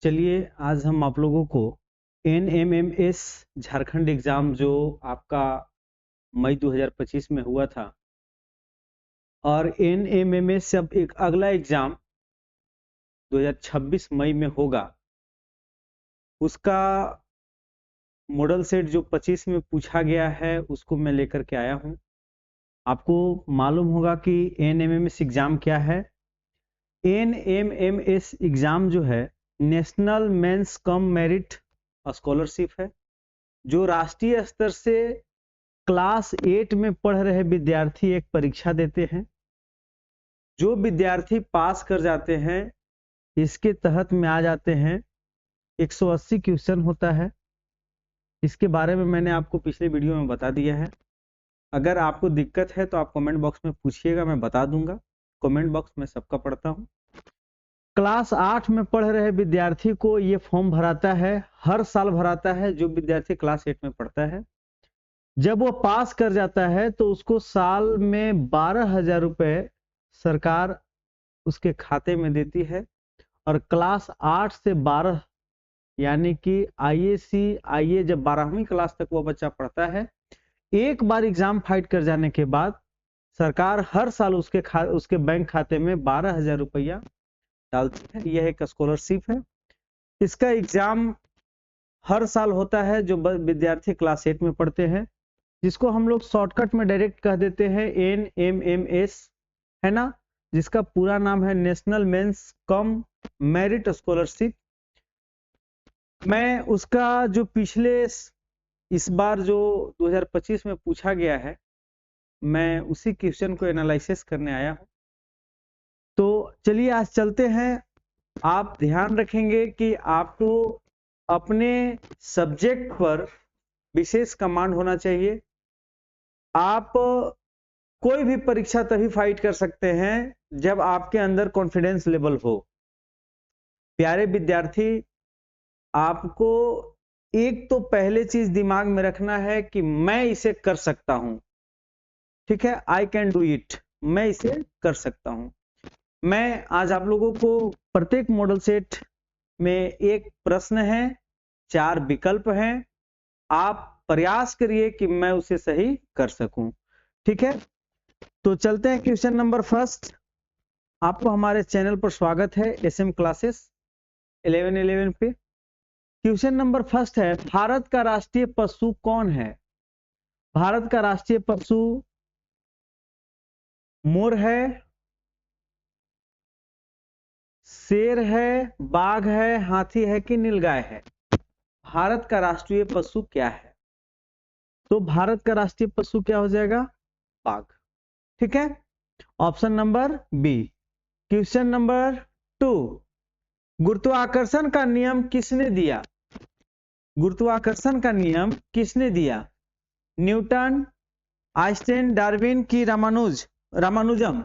चलिए आज हम आप लोगों को NMMS झारखंड एग्जाम जो आपका मई 2025 में हुआ था और NMMS अब एक अगला एग्जाम 2026 मई में होगा, उसका मॉडल सेट जो 25 में पूछा गया है उसको मैं लेकर के आया हूं। आपको मालूम होगा कि NMMS एग्जाम क्या है। NMMS एग्जाम जो है national means cum merit scholarship है, जो राष्ट्रीय स्तर से क्लास 8 में पढ़ रहे विद्यार्थी एक परीक्षा देते हैं। जो विद्यार्थी पास कर जाते हैं इसके तहत में आ जाते हैं। 180 क्वेश्चन होता है। इसके बारे में मैंने आपको पिछले वीडियो में बता दिया है। अगर आपको दिक्कत है तो आप कमेंट बॉक्स में पूछिएगा, मैं बता दूंगा। कमेंट बॉक्स में सबका पढ़ता हूं। क्लास 8 में पढ़ रहे विद्यार्थी को ये फॉर्म भराता है, हर साल भराता है। जो विद्यार्थी क्लास 8 में पढ़ता है, जब वो पास कर जाता है तो उसको साल में 12,000 रुपए सरकार उसके खाते में देती है। और क्लास 8 से 12 यानी कि IAC जब 12वीं क्लास तक वो बच्चा पढ़ता है, एक बार एग्जाम फाइट कर जाने के बाद सरकार हर साल उसके बैंक खाते में 12,000 रुपया डालती है। यह एक स्कॉलरशिप है। इसका एग्जाम हर साल होता है जो विद्यार्थी क्लास 8 में पढ़ते हैं, जिसको हम लोग शॉर्टकट में डायरेक्ट कह देते हैं NMMS, है ना, जिसका पूरा नाम है national means cum merit scholarship. मैं उसका जो पिछले इस बार जो 2025 में पूछा गया है, मैं उसी क्वेश्चन को एनालिसिस करने आया हूं। तो चलिए आज चलते हैं। आप ध्यान रखेंगे कि आपको अपने सब्जेक्ट पर विशेष कमांड होना चाहिए। आप कोई भी परीक्षा तभी फाइट कर सकते हैं जब आपके अंदर कॉन्फिडेंस लेवल हो। प्यारे विद्यार्थी, आपको एक तो पहले चीज दिमाग में रखना है कि मैं इसे कर सकता हूं। ठीक है, आई कैन डू इट, मैं इसे कर सकता हूं। मैं आज आप लोगों को प्रत्येक मॉडल सेट में एक प्रश्न है, 4 विकल्प हैं। आप प्रयास करिए कि मैं उसे सही कर सकूं। ठीक है, तो चलते हैं क्वेश्चन नंबर फर्स्ट। आपको हमारे चैनल पर स्वागत है SM क्लासेस 1111 पे। क्वेश्चन नंबर फर्स्ट है, भारत का राष्ट्रीय पशु कौन है? भारत का राष्ट्रीय पशु मोर है, शेर है, बाघ है, हाथी है कि नीलगाय है? भारत का राष्ट्रीय पशु क्या है? तो भारत का राष्ट्रीय पशु क्या हो जाएगा? बाघ। ठीक है, option number B. Question number 2, गुरुत्वाकर्षण का नियम किसने दिया? गुरुत्वाकर्षण का नियम किसने दिया? न्यूटन, आइंस्टाइन, डार्विन की रामानुजम?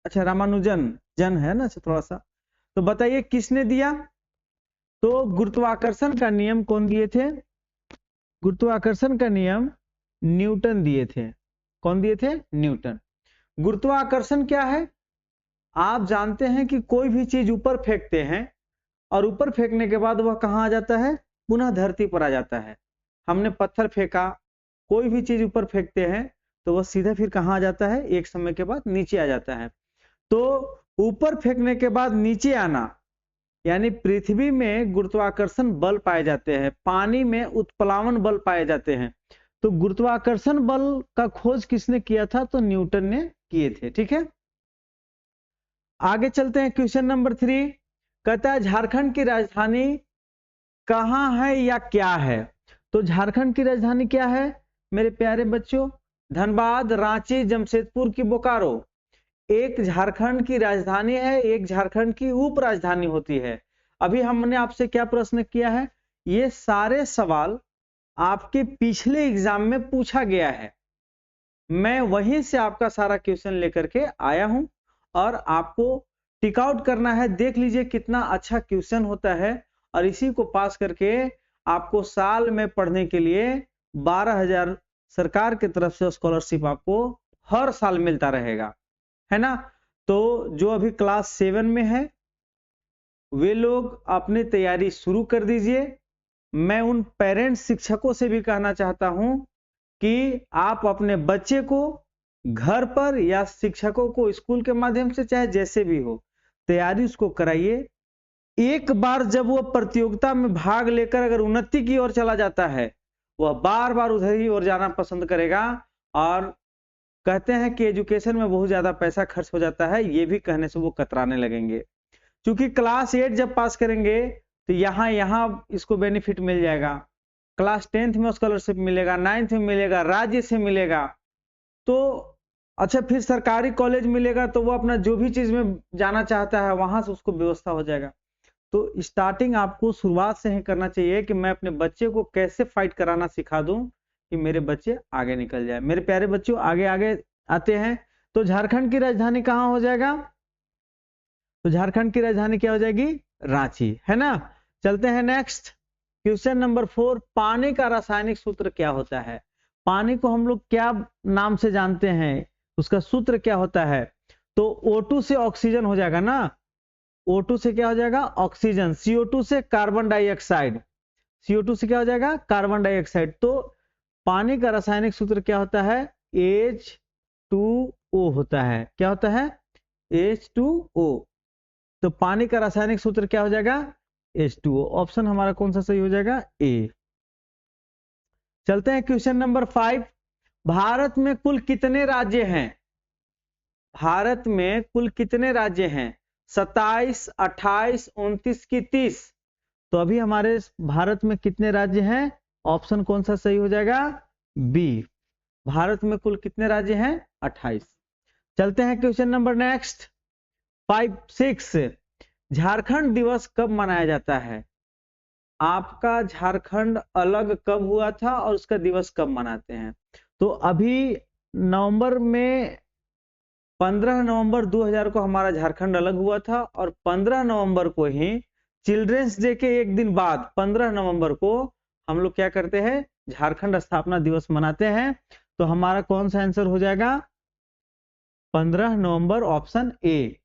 अच्छा, रामानुजन जन है ना, थोड़ा सा। तो बताइए किसने दिया? तो गुरुत्वाकर्षण का नियम कौन दिए थे? गुरुत्वाकर्षण का नियम न्यूटन दिए थे। कौन दिए थे? न्यूटन। गुरुत्वाकर्षण क्या है? आप जानते हैं कि कोई भी चीज ऊपर फेंकते हैं और ऊपर फेंकने के बाद वह कहां आ जाता है? पुनः धरती पर आ जाता है। हमने पत्थर फेंका, कोई भी चीज ऊपर फेंकते हैं तो वह सीधा फिर कहां आ जाता है? एक समय के बाद नीचे आ जाता है। तो ऊपर फेंकने के बाद नीचे आना, यानी पृथ्वी में गुरुत्वाकर्षण बल पाए जाते हैं, पानी में उत्प्लावन बल पाए जाते हैं। तो गुरुत्वाकर्षण बल का खोज किसने किया था? तो न्यूटन ने किए थे। ठीक है, आगे चलते हैं। क्वेश्चन नंबर 3 कहता है झारखंड की राजधानी कहां है या क्या है? तो झारखंड की राजधानी क्या है मेरे प्यारे बच्चों? धनबाद, रांची, जमशेदपुर की बोकारो? एक झारखंड की राजधानी है, एक झारखंड की उप राजधानी होती है। अभी हमने आपसे क्या प्रश्न किया है? ये सारे सवाल आपके पिछले एग्जाम में पूछा गया है। मैं वहीं से आपका सारा क्वेश्चन लेकर के आया हूं और आपको टिक आउट करना है। देख लीजिए कितना अच्छा क्वेश्चन होता है और इसी को पास करके आपको साल में पढ़ने के लिए 12,000 सरकार की तरफ से स्कॉलरशिप आपको हर साल मिलता रहेगा, है ना। तो जो अभी क्लास 7 में है वे लोग अपनी तैयारी शुरू कर दीजिए। मैं उन पेरेंट्स शिक्षकों से भी कहना चाहता हूं कि आप अपने बच्चे को घर पर या शिक्षकों को स्कूल के माध्यम से चाहे जैसे भी हो तैयारी उसको कराइए। एक बार जब वो प्रतियोगिता में भाग लेकर अगर उन्नति की ओर चला जाता है, वह बार बार उधर ही ओर जाना पसंद करेगा। और कहते हैं कि एजुकेशन में बहुत ज्यादा पैसा खर्च हो जाता है, ये भी कहने से वो कतराने लगेंगे। क्योंकि क्लास 8 जब पास करेंगे तो यहाँ इसको बेनिफिट मिल जाएगा, क्लास 10th में स्कॉलरशिप मिलेगा, 9th में मिलेगा, राज्य से मिलेगा, तो अच्छा फिर सरकारी कॉलेज मिलेगा, तो वो अपना जो भी चीज में जाना चाहता है वहां से उसको व्यवस्था हो जाएगा। तो स्टार्टिंग आपको शुरुआत से ही करना चाहिए कि मैं अपने बच्चे को कैसे फाइट कराना सिखा दूं कि मेरे बच्चे आगे निकल जाए। मेरे प्यारे बच्चों, आगे आगे आते हैं। तो झारखंड की राजधानी कहाँ हो जाएगा? तो झारखंड की राजधानी क्या हो जाएगी? रांची, है ना। चलते हैं नेक्स्ट क्वेश्चन नंबर 4। पानी का रासायनिक सूत्र क्या होता है? पानी को हम लोग क्या नाम से जानते हैं, उसका सूत्र क्या होता है? तो O2 से ऑक्सीजन हो जाएगा ना। O2 से क्या हो जाएगा? ऑक्सीजन। CO2 से कार्बन डाइऑक्साइड। CO2 से क्या हो जाएगा? Carbon dioxide. तो पानी का रासायनिक सूत्र क्या होता है? H2O होता है। क्या होता है? H2O। तो पानी का रासायनिक सूत्र क्या हो जाएगा? H2O। ऑप्शन हमारा कौन सा सही हो जाएगा? ए। चलते हैं क्वेश्चन नंबर 5। भारत में कुल कितने राज्य हैं? भारत में कुल कितने राज्य हैं? 27, 28, 29 की 30। तो अभी हमारे भारत में कितने राज्य हैं? ऑप्शन कौन सा सही हो जाएगा? बी। भारत में कुल कितने राज्य हैं? 28। चलते हैं क्वेश्चन नंबर नेक्स्ट 5, 6। झारखंड दिवस कब मनाया जाता है? आपका झारखंड अलग कब हुआ था और उसका दिवस कब मनाते हैं? तो अभी नवंबर में 15 नवंबर 2000 को हमारा झारखंड अलग हुआ था, और 15 नवंबर को ही चिल्ड्रंस डे के एक दिन बाद 15 नवंबर को हम लोग क्या करते हैं? झारखंड स्थापना दिवस मनाते हैं। तो हमारा कौन सा आंसर हो जाएगा? 15 नवंबर, ऑप्शन ए।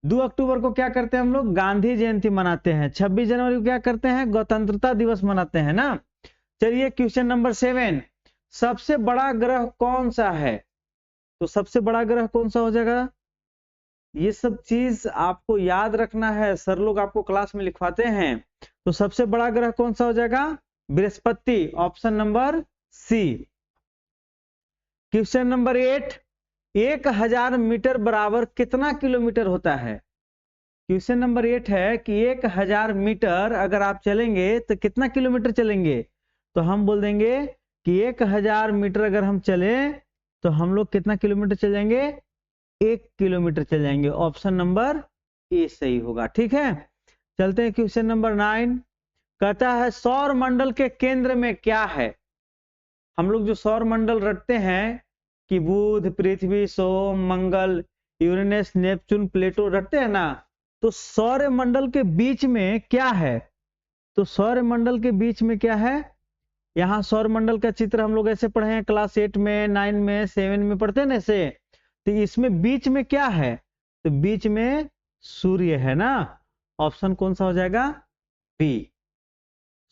2 अक्टूबर को क्या करते हैं हम लोग? गांधी जयंती मनाते हैं। 26 जनवरी को क्या करते हैं? गणतंत्रता दिवस मनाते हैं ना। चलिए क्वेश्चन नंबर 7। सबसे बड़ा ग्रह कौन सा है? तो सबसे बड़ा ग्रह कौन सा हो जाएगा? ये सब चीज आपको याद रखना है, सर लोग आपको क्लास में लिखवाते हैं। तो सबसे बड़ा ग्रह कौन सा हो जाएगा? बृहस्पति, option number C. Question number 8। 1000 metre बराबर कितना किलोमीटर होता है? क्वेश्चन नंबर 8 है कि 1000 मीटर अगर आप चलेंगे तो कितना किलोमीटर चलेंगे? तो हम बोल देंगे कि 1000 मीटर अगर हम चले तो हम लोग कितना किलोमीटर चल जाएंगे? 1 किलोमीटर चल जाएंगे। ऑप्शन नंबर ए सही होगा। ठीक है, चलते हैं क्वेश्चन नंबर 9। कहता है सौर मंडल के केंद्र में क्या है? हम लोग जो सौर मंडल रटते हैं कि बुध, पृथ्वी, सोम, मंगल, यूरेनस, नेपच्यून, प्लेटो रटते हैं ना, तो सौर मंडल के बीच में क्या है? तो सौर मंडल के बीच में क्या है? यहाँ सौर मंडल का चित्र हम लोग ऐसे पढ़े हैं क्लास 8 में, 9 में, 7 में पढ़ते हैं ना ऐसे। तो इसमें बीच में क्या है? तो बीच में सूर्य है ना। ऑप्शन कौन सा हो जाएगा? बी।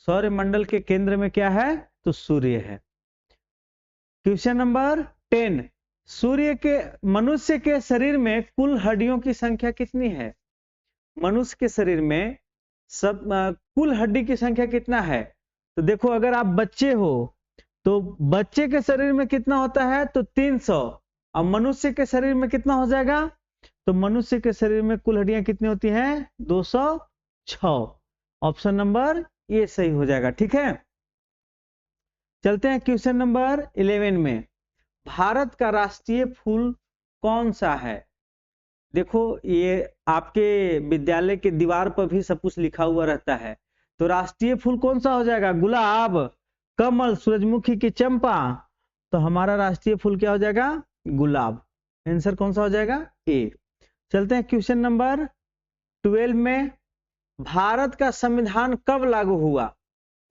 सौर मंडल के केंद्र में क्या है? तो सूर्य है। Question number 10। मनुष्य के शरीर में कुल हड्डियों की संख्या कितनी है? मनुष्य के शरीर में कुल हड्डी की संख्या कितना है? तो देखो, अगर आप बच्चे हो तो बच्चे के शरीर में कितना होता है? तो 300। अब मनुष्य के शरीर में कितना हो जाएगा? तो मनुष्य के शरीर में कुल हड्डियां कितनी होती हैं? 206। ऑप्शन नंबर ए सही हो जाएगा। ठीक है, चलते हैं क्वेश्चन नंबर 11 में। भारत का राष्ट्रीय फूल कौन सा है? देखो, ये आपके विद्यालय के दीवार पर भी सब कुछ लिखा हुआ रहता है। तो राष्ट्रीय फूल कौन सा हो जाएगा? गुलाब, कमल, सूरजमुखी की चंपा। तो हमारा राष्ट्रीय फूल क्या हो जाएगा? गुलाब। आंसर कौन सा हो जाएगा? ए। चलते हैं क्वेश्चन नंबर 12 में। भारत का संविधान कब लागू हुआ?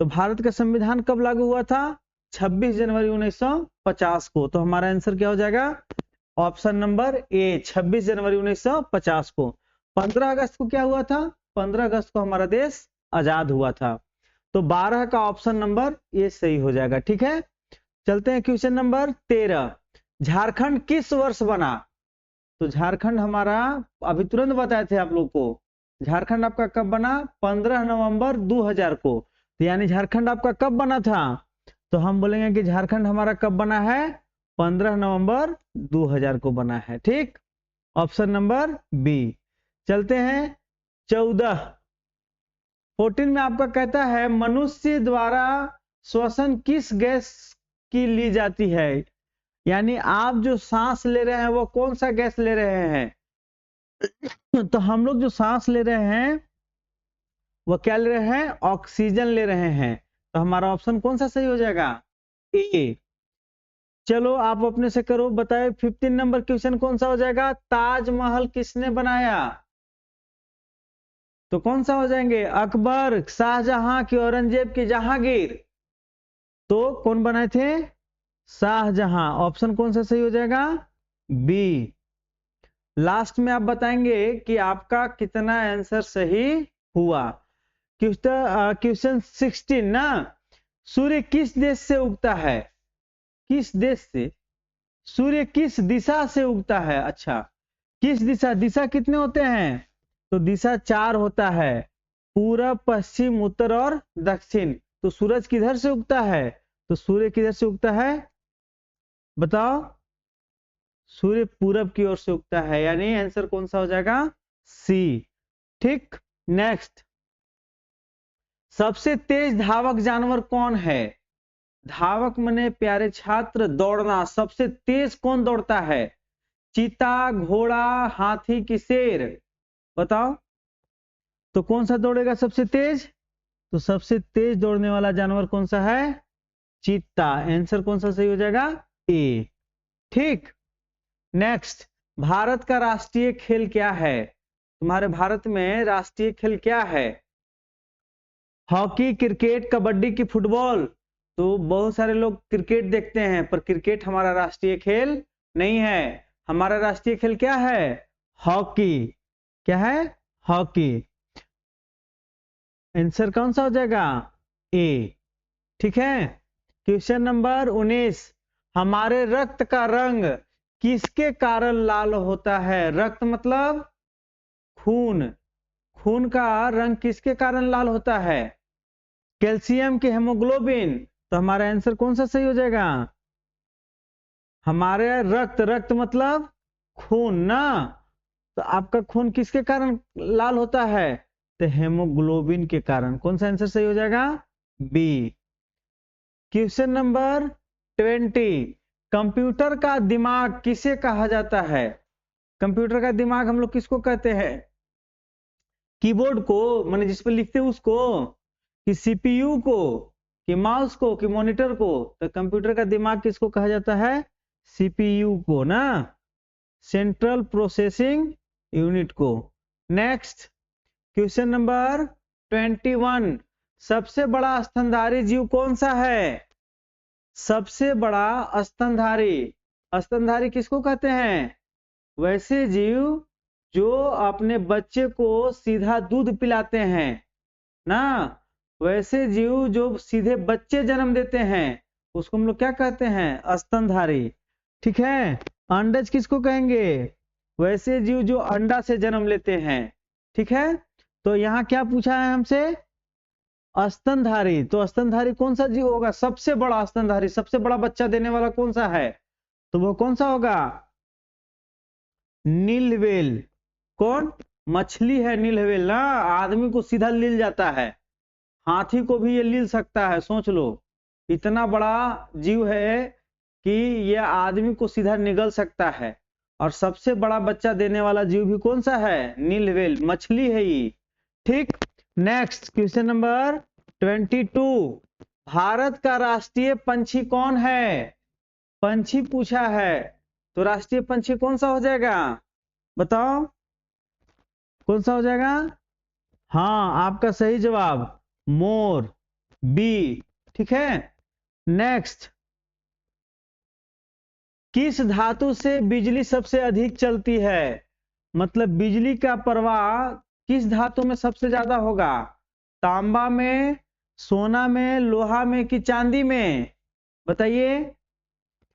तो भारत का संविधान कब लागू हुआ था? 26 जनवरी 1950 को। तो हमारा आंसर क्या हो जाएगा? ऑप्शन नंबर ए, 26 जनवरी 1950 को। 15 अगस्त को क्या हुआ था? 15 अगस्त को हमारा देश आजाद हुआ था। तो 12 का ऑप्शन नंबर ये सही हो जाएगा। ठीक है, चलते हैं क्वेश्चन नंबर 13। झारखंड किस वर्ष बना? तो झारखंड हमारा अभी तुरंत बताए थे आप लोग को, झारखंड आपका कब बना? 15 नवंबर 2000 को। तो यानी झारखंड आपका कब बना था? तो हम बोलेंगे कि झारखंड हमारा कब बना है? 15 नवंबर 2000 को बना है। ठीक, ऑप्शन नंबर बी। चलते हैं 14 में आपका कहता है मनुष्य द्वारा श्वसन किस गैस की ली जाती है? यानी आप जो सांस ले रहे हैं वो कौन सा गैस ले रहे हैं? तो हम लोग जो सांस ले रहे हैं वो क्या ले रहे हैं? ऑक्सीजन ले रहे हैं। तो हमारा ऑप्शन कौन सा सही हो जाएगा? ए। चलो आप अपने से करो, बताए 15 नंबर क्वेश्चन कौन सा हो जाएगा? ताजमहल किसने बनाया? तो कौन सा हो जाएंगे? अकबर, शाहजहां की, औरंगजेब की, जहांगीर? तो कौन बनाए थे? शाहजहां। ऑप्शन कौन सा सही हो जाएगा? बी। लास्ट में आप बताएंगे कि आपका कितना आंसर सही हुआ। क्वेश्चन 16 ना, सूर्य किस देश से उगता है? किस देश से? सूर्य किस दिशा से उगता है? अच्छा, किस दिशा? दिशा कितने होते हैं? तो दिशा 4 होता है, पूरब, पश्चिम, उत्तर और दक्षिण। तो सूरज किधर से उगता है? तो सूर्य किधर से उगता है बताओ? सूर्य पूरब की ओर से उगता है, यानी आंसर कौन सा हो जाएगा? सी। ठीक, नेक्स्ट, सबसे तेज धावक जानवर कौन है? धावक मने प्यारे छात्र दौड़ना, सबसे तेज कौन दौड़ता है? चीता, घोड़ा, हाथी की शेर? बताओ तो कौन सा दौड़ेगा सबसे तेज? तो सबसे तेज दौड़ने वाला जानवर कौन सा है? चीता। आंसर कौन सा सही हो जाएगा? ए। ठीक, नेक्स्ट, भारत का राष्ट्रीय खेल क्या है? तुम्हारे भारत में राष्ट्रीय खेल क्या है? हॉकी, क्रिकेट, कबड्डी की फुटबॉल? तो बहुत सारे लोग क्रिकेट देखते हैं, पर क्रिकेट हमारा राष्ट्रीय खेल नहीं है। हमारा राष्ट्रीय खेल क्या है? हॉकी। क्या है? हॉकी। आंसर कौन सा हो जाएगा? ए। ठीक है, क्वेश्चन नंबर 19, हमारे रक्त का रंग किसके कारण लाल होता है? रक्त मतलब खून। खून का रंग किसके कारण लाल होता है? कैल्शियम की, हेमोग्लोबिन? तो हमारा आंसर कौन सा सही हो जाएगा? हमारे रक्त मतलब खून ना। तो आपका खून किसके कारण लाल होता है? तो हेमोग्लोबिन के कारण। कौन सा आंसर सही हो जाएगा? बी। क्वेश्चन नंबर 20, कंप्यूटर का दिमाग किसे कहा जाता है? कंप्यूटर का दिमाग हम लोग किसको कहते हैं? कीबोर्ड को, माने जिस पर लिखते हैं उसको, कि सीपीयू को, कि माउस को, कि मॉनिटर को? तो कंप्यूटर का दिमाग किसको कहा जाता है? सीपीयू को ना, सेंट्रल प्रोसेसिंग यूनिट को। नेक्स्ट, क्वेश्चन नंबर 21, सबसे बड़ा स्तनधारी जीव कौन सा है? सबसे बड़ा स्तनधारी, स्तनधारी किसको कहते हैं? वैसे जीव जो अपने बच्चे को सीधा दूध पिलाते हैं ना, वैसे जीव जो सीधे बच्चे जन्म देते हैं उसको हम लोग क्या कहते हैं? स्तनधारी। ठीक है, अंडज किसको कहेंगे? वैसे जीव जो अंडा से जन्म लेते हैं। ठीक है, तो यहाँ क्या पूछा है हमसे? स्तनधारी। तो स्तनधारी कौन सा जीव होगा? सबसे बड़ा स्तनधारी, सबसे बड़ा बच्चा देने वाला कौन सा है? तो वो कौन सा होगा? नील व्हेल। कौन? मछली है नील व्हेल ना, आदमी को सीधा लील जाता है, हाथी को भी ये लील सकता है। सोच लो, इतना बड़ा जीव है कि ये आदमी को सीधा निगल सकता है। और सबसे बड़ा बच्चा देने वाला जीव भी कौन सा है? नील व्हेल, मछली है ये। ठीक, नेक्स्ट, क्वेश्चन नंबर 22, भारत का राष्ट्रीय पंछी कौन है? पंछी पूछा है, तो राष्ट्रीय पंछी कौन सा हो जाएगा? बताओ कौन सा हो जाएगा? हाँ, आपका सही जवाब मोर, बी। ठीक है, नेक्स्ट, किस धातु से बिजली सबसे अधिक चलती है? मतलब बिजली का प्रवाह किस धातु में सबसे ज्यादा होगा? तांबा में, सोना में, लोहा में कि चांदी में? बताइए,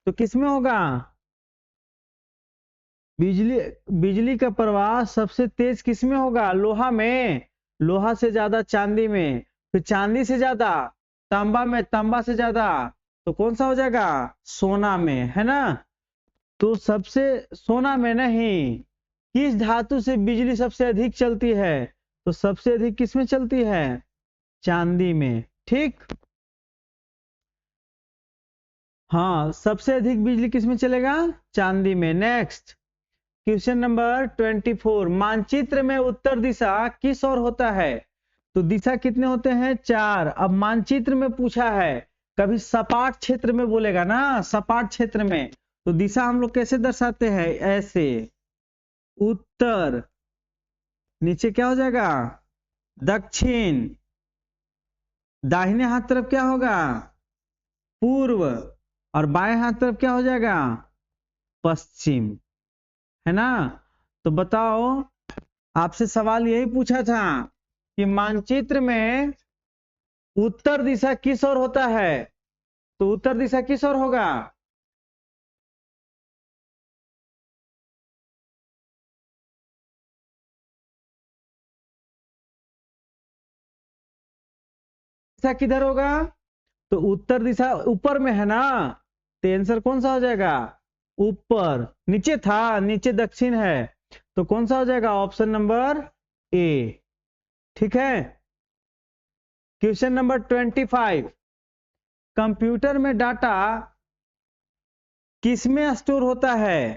तो किस में होगा? बिजली बिजली का प्रवाह सबसे तेज किस में होगा? लोहा में। लोहा से ज्यादा चांदी में, फिर चांदी से ज्यादा तांबा में, तांबा से ज्यादा तो कौन सा हो जाएगा? सोना में, है ना? तो सबसे सोना में नहीं, किस धातु से बिजली सबसे अधिक चलती है? तो सबसे अधिक किस में चलती है? चांदी में। ठीक, हाँ, सबसे अधिक बिजली किस में चलेगा? चांदी में। नेक्स्ट क्वेश्चन नंबर 24, मानचित्र में उत्तर दिशा किस ओर होता है? तो दिशा कितने होते हैं? 4। अब मानचित्र में पूछा है, कभी सपाट क्षेत्र में बोलेगा ना, सपाट क्षेत्र में तो दिशा हम लोग कैसे दर्शाते हैं? ऐसे, उत्तर, नीचे क्या हो जाएगा? दक्षिण, दाहिने हाथ तरफ क्या होगा? पूर्व, और बाएं हाथ तरफ क्या हो जाएगा? पश्चिम, है ना? तो बताओ, आपसे सवाल यही पूछा था कि मानचित्र में उत्तर दिशा किस ओर होता है? तो उत्तर दिशा किस ओर होगा? दिशा किधर होगा? तो उत्तर दिशा ऊपर में है ना, तो आंसर कौन सा हो जाएगा? ऊपर। नीचे था, नीचे दक्षिण है, तो कौन सा हो जाएगा? Option number A. ठीक है। क्वेश्चन नंबर 25, कंप्यूटर में डाटा किस में स्टोर होता है?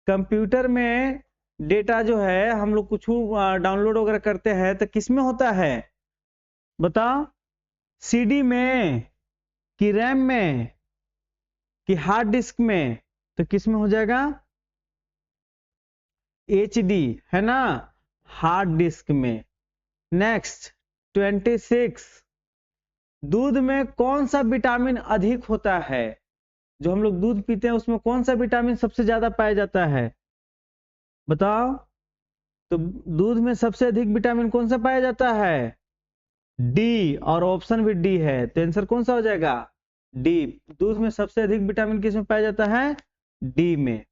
कंप्यूटर में डेटा जो है हम लोग कुछ डाउनलोड वगैरह करते हैं तो किस में होता है? बताओ, सीडी में कि रैम में कि हार्ड डिस्क में? तो किस में हो जाएगा? एचडी, है ना, हार्ड डिस्क में। नेक्स्ट 26, दूध में कौन सा विटामिन अधिक होता है? जो हम लोग दूध पीते हैं उसमें कौन सा विटामिन सबसे ज्यादा पाया जाता है? बताओ, तो दूध में सबसे अधिक विटामिन कौन सा पाया जाता है? डी, और ऑप्शन भी डी है, तो आंसर कौन सा हो जाएगा? डी। दूध में सबसे अधिक विटामिन किस में पाया जाता है? डी में।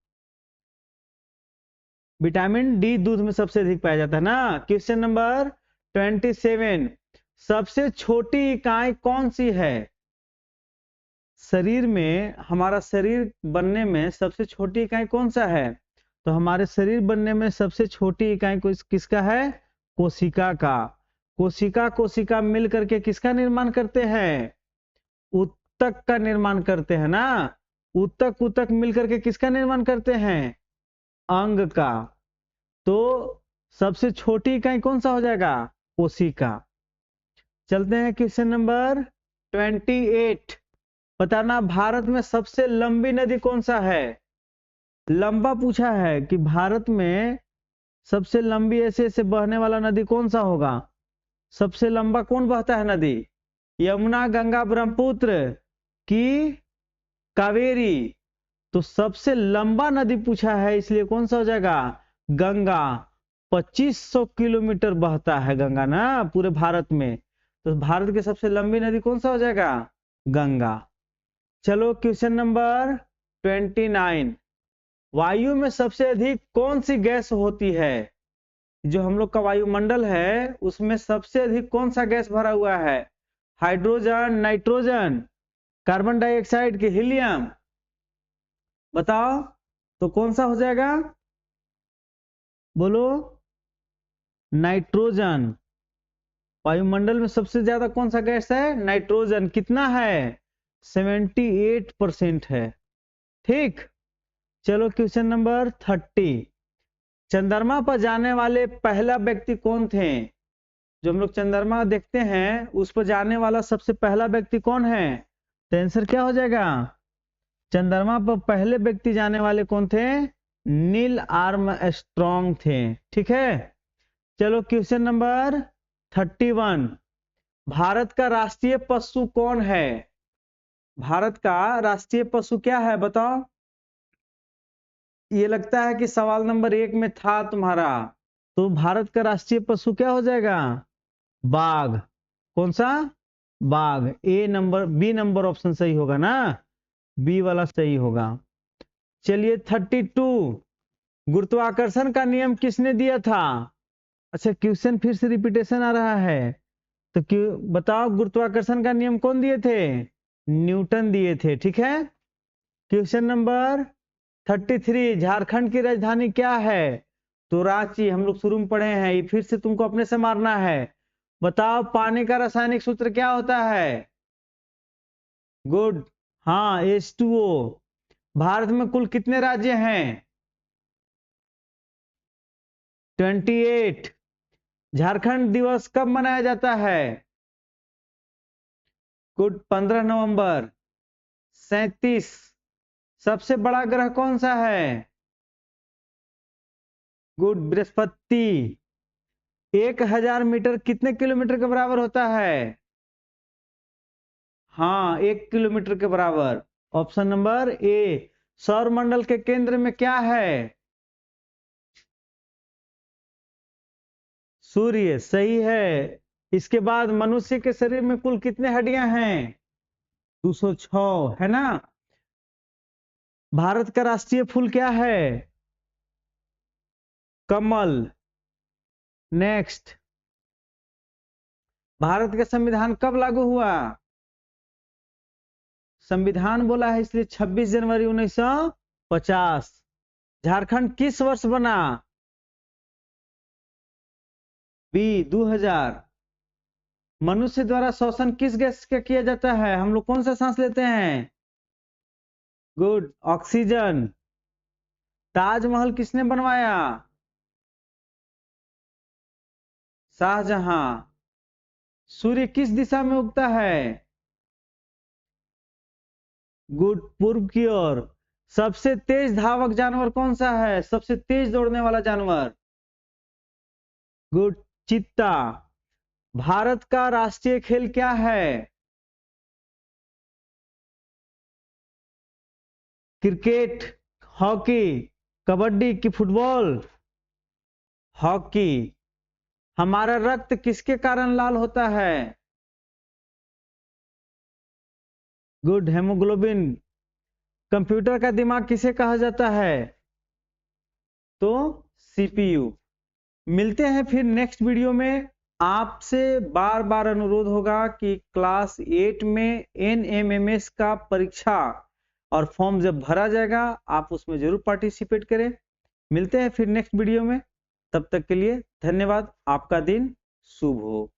विटामिन डी दूध में सबसे अधिक पाया जाता है ना। क्वेश्चन नंबर 27, सबसे छोटी इकाई कौन सी है? शरीर में, हमारा शरीर बनने में सबसे छोटी इकाई कौन सा है? तो हमारे शरीर बनने में सबसे छोटी इकाई किसका है? कोशिका का। कोशिका कोशिका मिल करके किसका निर्माण करते हैं? उत्तक का निर्माण करते हैं ना। उत्तक उत्तक मिल करके किसका निर्माण करते हैं? अंग का। तो सबसे छोटी इकाई कौन सा हो जाएगा? कोशिका। चलते हैं क्वेश्चन नंबर 28, बताना भारत में सबसे लंबी नदी कौन सा है? लंबा पूछा है कि भारत में सबसे लंबी ऐसे ऐसे बहने वाला नदी कौन सा होगा? सबसे लंबा कौन बहता है नदी? यमुना, गंगा, ब्रह्मपुत्र की कावेरी? तो सबसे लंबा नदी पूछा है, इसलिए कौन सा हो जाएगा? गंगा। 2500 किलोमीटर बहता है गंगा ना पूरे भारत में, तो भारत की सबसे लंबी नदी कौन सा हो जाएगा? गंगा। चलो क्वेश्चन नंबर 29, वायु में सबसे अधिक कौन सी गैस होती है? जो हम लोग का वायुमंडल है उसमें सबसे अधिक कौन सा गैस भरा हुआ है? हाइड्रोजन, नाइट्रोजन, कार्बन डाइऑक्साइड की हीलियम? बताओ, तो कौन सा हो जाएगा? बोलो। नाइट्रोजन। वायुमंडल में सबसे ज्यादा कौन सा गैस है? नाइट्रोजन। कितना है? 78% है। ठीक। चलो क्वेश्चन नंबर 30, चंद्रमा पर जाने वाले पहला व्यक्ति कौन थे? जो हम लोग चंद्रमा देखते हैं उस पर जाने वाला सबसे पहला व्यक्ति कौन है? तो आंसर क्या हो जाएगा? चंद्रमा पर पहले व्यक्ति जाने वाले कौन थे? नील आर्मस्ट्रॉन्ग थे। ठीक है। चलो क्वेश्चन नंबर 31, भारत का राष्ट्रीय पशु कौन है? भारत का राष्ट्रीय पशु क्या है बताओ? ये लगता है कि सवाल नंबर 1 में था तुम्हारा। तो भारत का राष्ट्रीय पशु क्या हो जाएगा? बाघ। कौन सा? बाघ। बी नंबर ऑप्शन सही होगा ना, बी वाला सही होगा। चलिए 32, गुरुत्वाकर्षण का नियम किसने दिया था? अच्छा, क्वेश्चन फिर से रिपीटेशन आ रहा है, तो क्यों बताओ, गुरुत्वाकर्षण का नियम कौन दिए थे? न्यूटन दिए थे। ठीक है। क्वेश्चन नंबर 33, झारखंड की राजधानी क्या है? तो रांची। हम लोग शुरू में पढ़े हैं, ये फिर से तुमको अपने से मारना है। बताओ, पानी का रासायनिक सूत्र क्या होता है? गुड, हाँ, H2O। भारत में कुल कितने राज्य हैं? 28। झारखंड दिवस कब मनाया जाता है? गुड, 15 नवंबर। 37, सबसे बड़ा ग्रह कौन सा है? गुड, बृहस्पति। 1000 मीटर कितने किलोमीटर के बराबर होता है? हाँ, 1 किलोमीटर के बराबर। Option number A. सौर मंडल के केंद्र में क्या है? सूर्य, सही है। इसके बाद मनुष्य के शरीर में कुल कितने हड्डियां हैं? 206, है ना। भारत का राष्ट्रीय फूल क्या है? कमल। नेक्स्ट, भारत का संविधान कब लागू हुआ? संविधान बोला है इसलिए 26 जनवरी 1950। झारखंड किस वर्ष बना? बी, 2000। मनुष्य द्वारा श्वसन किस गैस का किया जाता है? हम लोग कौन सा सांस लेते हैं? Good, oxygen. ताजमहल किसने बनवाया? शाहजहां। सूर्य किस दिशा में उगता है? गुड, पूर्व की ओर। सबसे तेज धावक जानवर कौन सा है? सबसे तेज दौड़ने वाला जानवर? गुड, चीता। भारत का राष्ट्रीय खेल क्या है? क्रिकेट, हॉकी, कबड्डी की फुटबॉल? हॉकी। हमारा रक्त किसके कारण लाल होता है? Good, haemoglobin. कंप्यूटर का दिमाग किसे कहा जाता है? तो सीपीयू। मिलते हैं फिर नेक्स्ट वीडियो में। आपसे बार बार अनुरोध होगा कि क्लास 8 में NMMS का परीक्षा और फॉर्म जब भरा जाएगा आप उसमें जरूर पार्टिसिपेट करें। मिलते हैं फिर नेक्स्ट वीडियो में, तब तक के लिए धन्यवाद। आपका दिन शुभ हो।